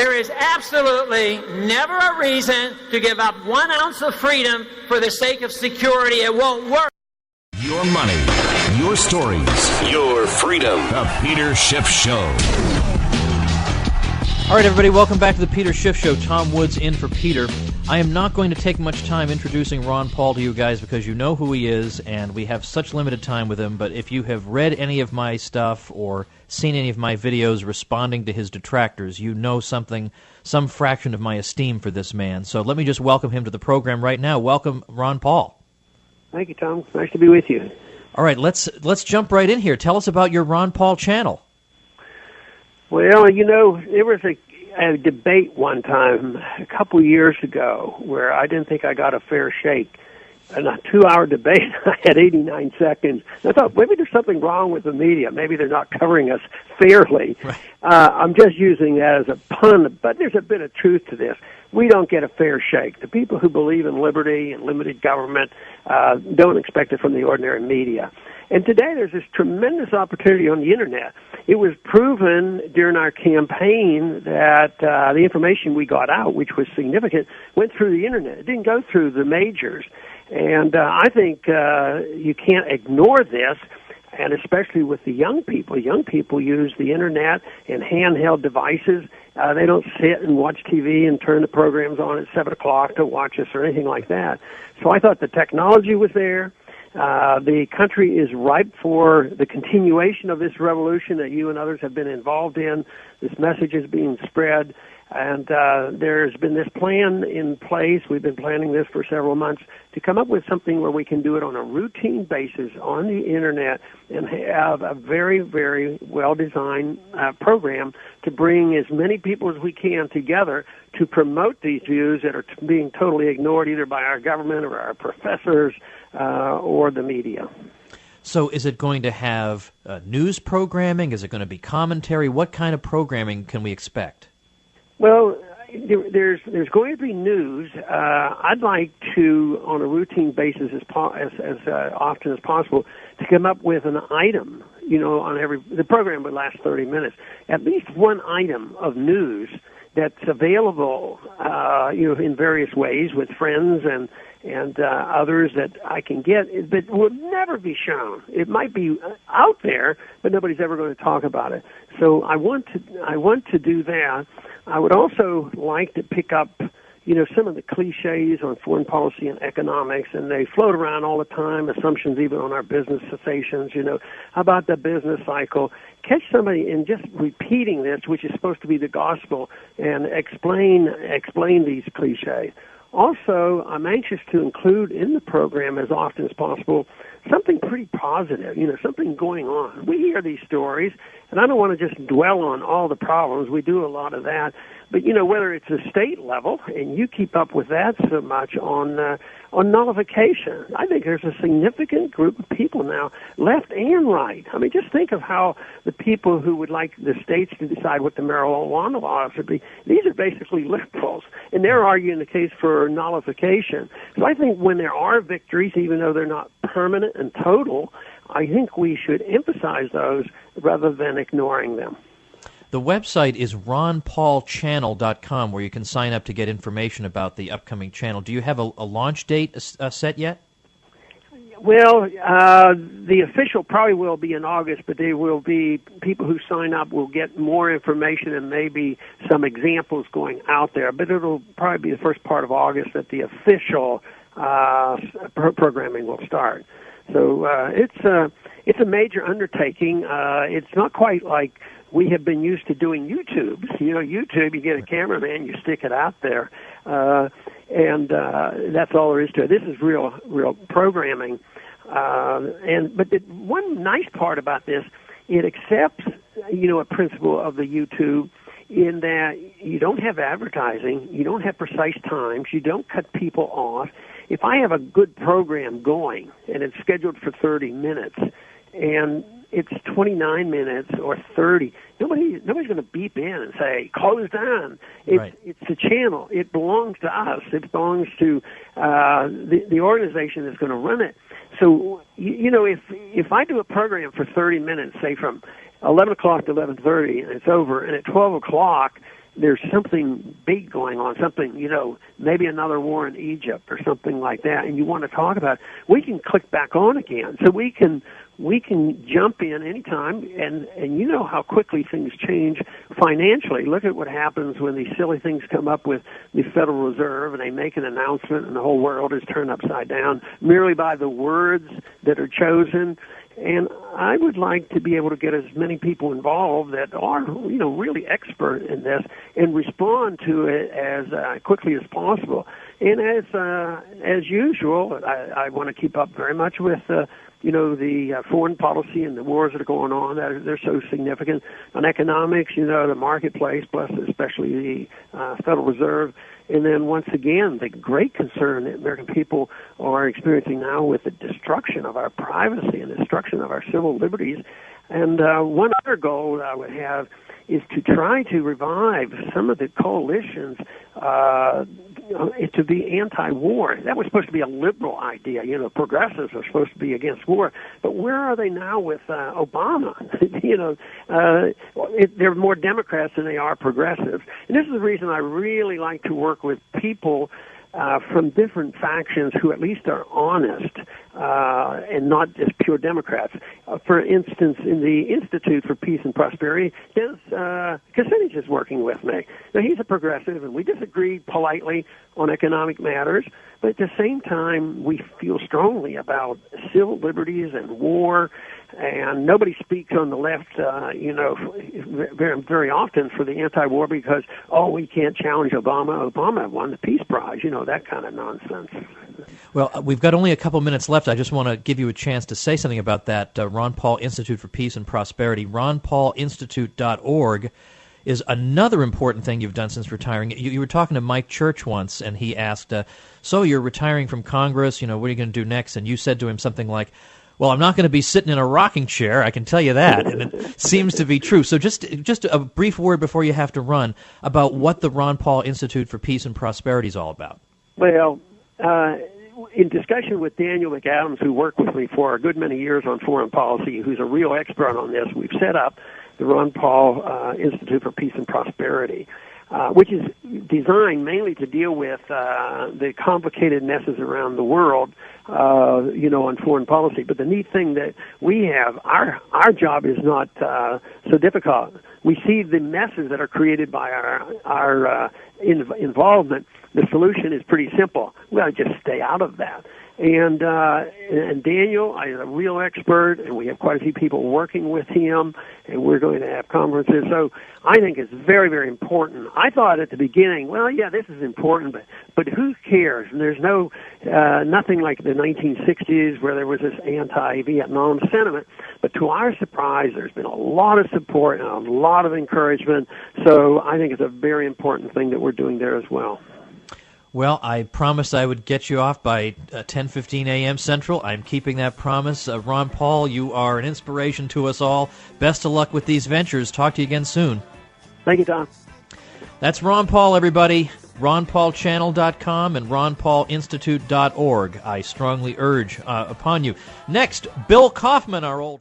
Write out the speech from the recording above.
There is absolutely never a reason to give up 1 ounce of freedom for the sake of security. It won't work. Your money, your stories, your freedom. The Peter Schiff Show. All right, everybody, welcome back to the Peter Schiff Show. Tom Woods in for Peter. I am not going to take much time introducing Ron Paul to you guys because you know who he is, and we have such limited time with him. But if you have read any of my stuff or seen any of my videos responding to his detractors, you know some fraction of my esteem for this man. So let me just welcome him to the program right now. Welcome, Ron Paul. Thank you, Tom. Nice to be with you. All right, let's jump right in here. Tell us about your Ron Paul channel. Well, you know, there was a debate one time a couple years ago where I didn't think I got a fair shake. In a 2-hour debate, I had 89 seconds. I thought maybe there's something wrong with the media. Maybe they're not covering us fairly. Right. I'm just using that as a pun, but there's a bit of truth to this. We don't get a fair shake. The people who believe in liberty and limited government don't expect it from the ordinary media. And today there's this tremendous opportunity on the Internet. It was proven during our campaign that the information we got out, which was significant, went through the Internet. It didn't go through the majors. And I think you can't ignore this, and especially with the young people. Young people use the Internet and handheld devices. They don't sit and watch TV and turn the programs on at 7 o'clock to watch us or anything like that. So I thought the technology was there. The country is ripe for the continuation of this revolution that you and others have been involved in. This message is being spread, and there's been this plan in place. We've been planning this for several months to come up with something where we can do it on a routine basis on the Internet and have a very, very well-designed program to bring as many people as we can together to promote these views that are being totally ignored either by our government or our professors or the media. So is it going to have news programming? Is it going to be commentary? What kind of programming can we expect? Well, there's going to be news. I'd like to, on a routine basis, as often as possible, to come up with an item. You know, the program would last 30 minutes. At least one item of news that's available, in various ways with friends and others that I can get, but will never be shown. It might be out there, but nobody's ever going to talk about it. So I want to do that. I would also like to pick up, some of the cliches on foreign policy and economics, and they float around all the time, assumptions even on our business cessations, about the business cycle. Catch somebody in just repeating this, which is supposed to be the gospel, and explain these cliches. Also, I'm anxious to include in the program as often as possible something pretty positive, something going on. We hear these stories, and I don't want to just dwell on all the problems. We do a lot of that. But, whether it's a state level, and you keep up with that so much on nullification, I think there's a significant group of people now, left and right. I mean, just think of how the people who would like the states to decide what the marijuana laws should be, these are basically liberals, and they're arguing the case for nullification. So I think when there are victories, even though they're not permanent and total, I think we should emphasize those rather than ignoring them. The website is ronpaulchannel.com, where you can sign up to get information about the upcoming channel. Do you have a launch date set yet? Well, the official probably will be in August, but there will be people who sign up will get more information and maybe some examples going out there. But it'll probably be the first part of August that the official programming will start. So it's a major undertaking. It's not quite like we have been used to doing YouTube. YouTube, you get a cameraman, you stick it out there, and that's all there is to it. This is real programming. But the one nice part about this, it accepts, a principle of the YouTube in that you don't have advertising, you don't have precise times, you don't cut people off. If I have a good program going and it's scheduled for 30 minutes and it's 29 minutes or 30, nobody's going to beep in and say, close down. It's the channel. It belongs to us. It belongs to the organization that's going to run it. So, if I do a program for 30 minutes, say from 11 o'clock to 11:30, and it's over, and at 12 o'clock, there's something big going on, something, maybe another war in Egypt or something like that, and you want to talk about it, we can click back on again. So we can jump in anytime, and you know how quickly things change financially. Look at what happens when these silly things come up with the Federal Reserve and they make an announcement and the whole world is turned upside down merely by the words that are chosen. And I would like to be able to get as many people involved that are, really expert in this and respond to it as quickly as possible. And as usual, I want to keep up very much with the foreign policy and the wars that are going on. They're so significant. On economics, the marketplace, plus especially the Federal Reserve. And then once again, the great concern that American people are experiencing now with the destruction of our privacy and the destruction of our civil liberties. And one other goal that I would have is to try to revive some of the coalitions to be anti-war. That was supposed to be a liberal idea. Progressives are supposed to be against war. But where are they now with Obama? They're more Democrats than they are progressives. And this is the reason I really like to work with people from different factions who at least are honest and not just pure Democrats. For instance, in the Institute for Peace and Prosperity, Dennis Kucinich is working with me. Now, he's a progressive, and we disagree politely on economic matters, but at the same time, we feel strongly about civil liberties and war, and nobody speaks on the left, very, very often for the anti-war because, we can't challenge Obama. Obama won the Peace Prize, that kind of nonsense. Well, we've got only a couple minutes left. I just want to give you a chance to say something about that Ron Paul Institute for Peace and Prosperity. RonPaulInstitute.org is another important thing you've done since retiring. You were talking to Mike Church once, and he asked, so you're retiring from Congress, what are you going to do next? And you said to him something like, well, I'm not going to be sitting in a rocking chair, I can tell you that, and it seems to be true. So just a brief word before you have to run about what the Ron Paul Institute for Peace and Prosperity is all about. Well, in discussion with Daniel McAdams, who worked with me for a good many years on foreign policy, who's a real expert on this, we've set up the Ron Paul Institute for Peace and Prosperity, which is designed mainly to deal with the complicated messes around the world, on foreign policy. But the neat thing that we have, our job is not so difficult. We see the messes that are created by our involvement. The solution is pretty simple. We got to just stay out of that. And Daniel is a real expert, and we have quite a few people working with him, and we're going to have conferences. So I think it's very, very important. I thought at the beginning, this is important, but who cares? And there's nothing like the 1960s where there was this anti-Vietnam sentiment. But to our surprise, there's been a lot of support and a lot of encouragement. So I think it's a very important thing that we're doing there as well. Well, I promised I would get you off by 10:15 a.m. Central. I'm keeping that promise. Ron Paul, you are an inspiration to us all. Best of luck with these ventures. Talk to you again soon. Thank you, Tom. That's Ron Paul, everybody. RonPaulChannel.com and RonPaulInstitute.org. I strongly urge upon you. Next, Bill Kaufman, our old...